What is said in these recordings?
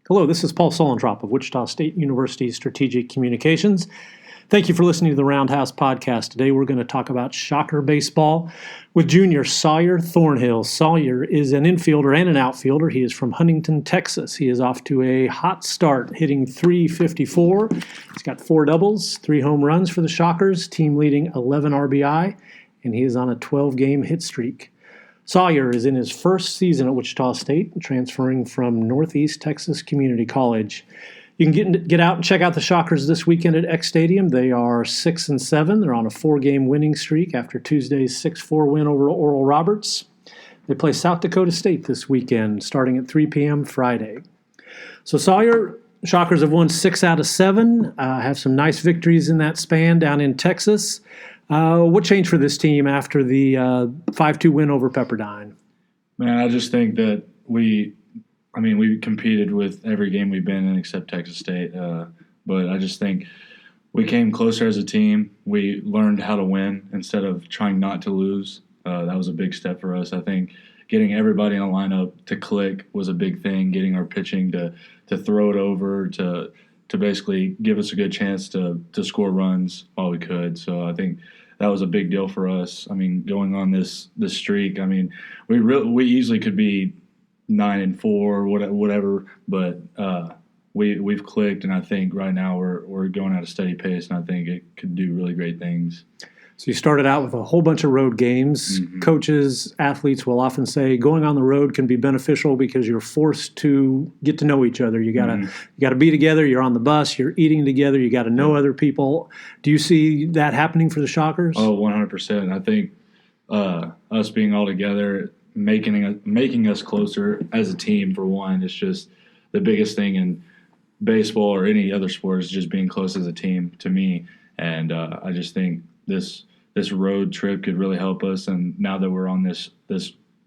Hello, this is Paul Solentrop of Wichita State University Strategic Communications. Thank you for listening to the Roundhouse podcast. Today we're going to talk about Shocker baseball with junior Sawyre Thornill. Sawyre is an infielder and an outfielder. He is from Huntington, Texas. He is off to a hot start, hitting .354. He's got 4 doubles, 3 home runs for the Shockers, team leading 11 RBI, and he is on a 12-game hit streak. Sawyre is in his first season at Wichita State, transferring from Northeast Texas Community College. You can get out and check out the Shockers this weekend at X Stadium. They are 6-7. They're on a 4-game winning streak after Tuesday's 6-4 win over Oral Roberts. They play South Dakota State this weekend, starting at 3 p.m. Friday. So Sawyre, Shockers have won 6 out of 7, have some nice victories in that span down in Texas. What changed for this team after the 5-2 win over Pepperdine? Man, I just think that we competed with every game we've been in except Texas State. But I just think we came closer as a team. We learned how to win instead of trying not to lose. That was a big step for us. I think getting everybody in a lineup to click was a big thing, getting our pitching to throw it over, to basically give us a good chance to score runs while we could. So I think that was a big deal for us. I mean, going on this streak, I mean, we easily could be 9-4, whatever, but we've clicked, and I think right now we're going at a steady pace, and I think it could do really great things. So you started out with a whole bunch of road games. Mm-hmm. Coaches, athletes will often say going on the road can be beneficial because you're forced to get to know each other. You gotta be together. You're on the bus. You're eating together. You got to know other people. Do you see that happening for the Shockers? Oh, 100%. I think us being all together, making us closer as a team, for one, is just the biggest thing in baseball or any other sport, is just being close as a team to me. And I just think this road trip could really help us. And now that we're on this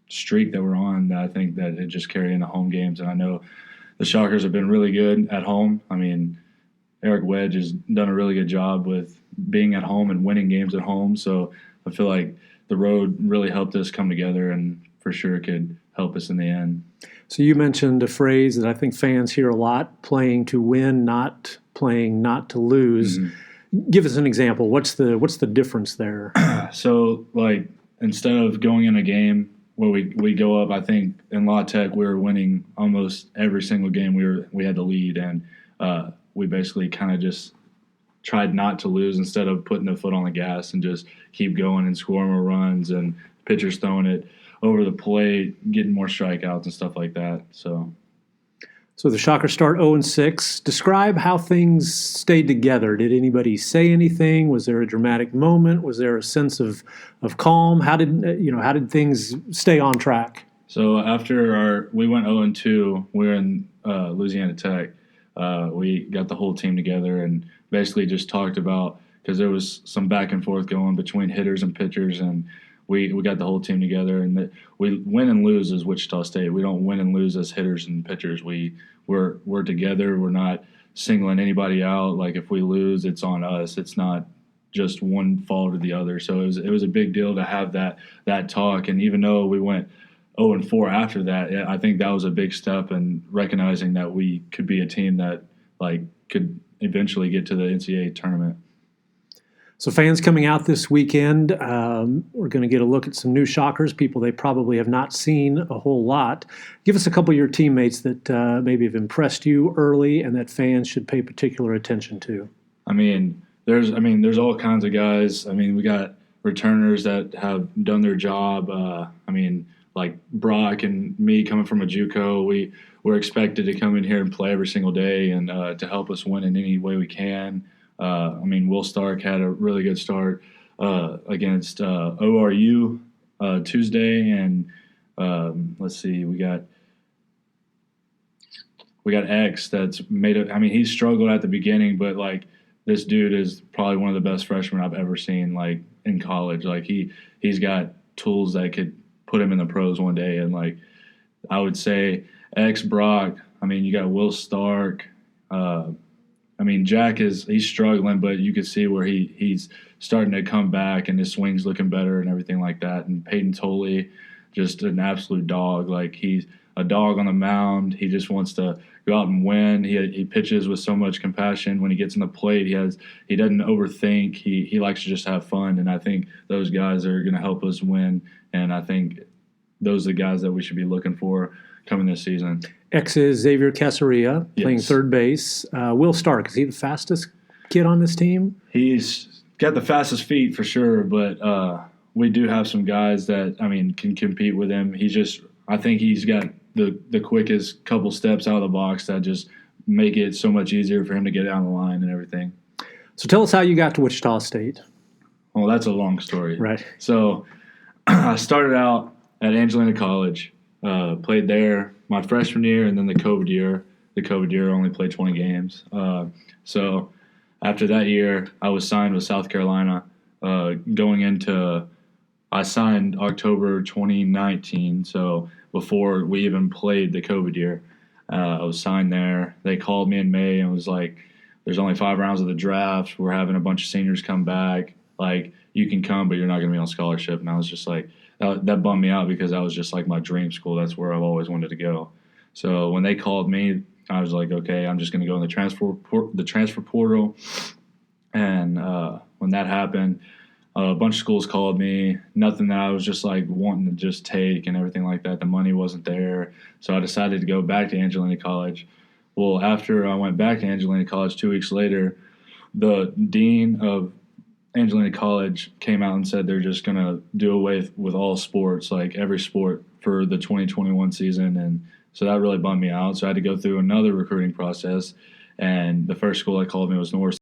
streak that we're on, I think that it just carry into home games. And I know the Shockers have been really good at home. I mean, Eric Wedge has done a really good job with being at home and winning games at home. So I feel like the road really helped us come together, and for sure could help us in the end. So you mentioned a phrase that I think fans hear a lot: playing to win, not playing not to lose. Mm-hmm. Give us an example. What's the difference there? So, like, instead of going in a game where we go up, I think in La Tech we were winning almost every single game we had the lead, and we basically kind of just tried not to lose instead of putting the foot on the gas and just keep going and scoring more runs, and pitchers throwing it over the plate, getting more strikeouts and stuff like that. So the Shockers start 0-6. Describe how things stayed together. Did anybody say anything? Was there a dramatic moment? Was there a sense of calm? How did things stay on track? So after we went 0-2, we were in Louisiana Tech. We got the whole team together and basically just talked about, because there was some back and forth going between hitters and pitchers, and we got the whole team together, and we win and lose as Wichita State. We don't win and lose as hitters and pitchers. We're together. We're not singling anybody out. Like, if we lose, it's on us. It's not just one fault or the other. So it was a big deal to have that talk. And even though we went 0-4 after that, I think that was a big step in recognizing that we could be a team that could eventually get to the NCAA tournament. So fans coming out this weekend, we're going to get a look at some new Shockers, people they probably have not seen a whole lot. Give us a couple of your teammates that maybe have impressed you early and that fans should pay particular attention to. There's all kinds of guys. We got returners that have done their job. Like Brock and me coming from a JUCO, we're expected to come in here and play every single day and to help us win in any way we can. Will Stark had a really good start against ORU Tuesday, and let's see, we got X that's made it. He struggled at the beginning, but this dude is probably one of the best freshmen I've ever seen in college. He's got tools that could put him in the pros one day, and I would say X, Brock. You got Will Stark. Jack he's struggling, but you could see where he's starting to come back and his swing's looking better and everything like that. And Peyton Tolley, just an absolute dog. He's a dog on the mound. He just wants to go out and win. He pitches with so much compassion. When he gets in the plate, he doesn't overthink. He likes to just have fun, and I think those guys are going to help us win. And I think those are the guys that we should be looking for coming this season. X is Xavier Caceria playing Yes. third base. Will Stark, is he the fastest kid on this team? He's got the fastest feet for sure, but we do have some guys that can compete with him. I think he's got the quickest couple steps out of the box that just make it so much easier for him to get down the line and everything. So tell us how you got to Wichita State. Well, that's a long story. Right. So I started out at Angelina College, played there my freshman year and then the COVID year. The COVID year I only played 20 games. So after that year, I was signed with South Carolina. I signed October 2019, so before we even played the COVID year. I was signed there. They called me in May and was like, there's only 5 rounds of the draft. We're having a bunch of seniors come back. Like, you can come, but you're not going to be on scholarship. And I was just like, that bummed me out because that was just like my dream school. That's where I've always wanted to go. So when they called me, I was like, okay, I'm just going to go in the transfer portal. And when that happened, a bunch of schools called me, nothing that I was just like wanting to just take and everything like that. The money wasn't there. So I decided to go back to Angelina College. Well, after I went back to Angelina College 2 weeks later, the dean of Angelina College came out and said they're just going to do away with all sports, like every sport for the 2021 season. And so that really bummed me out. So I had to go through another recruiting process. And the first school that called me was North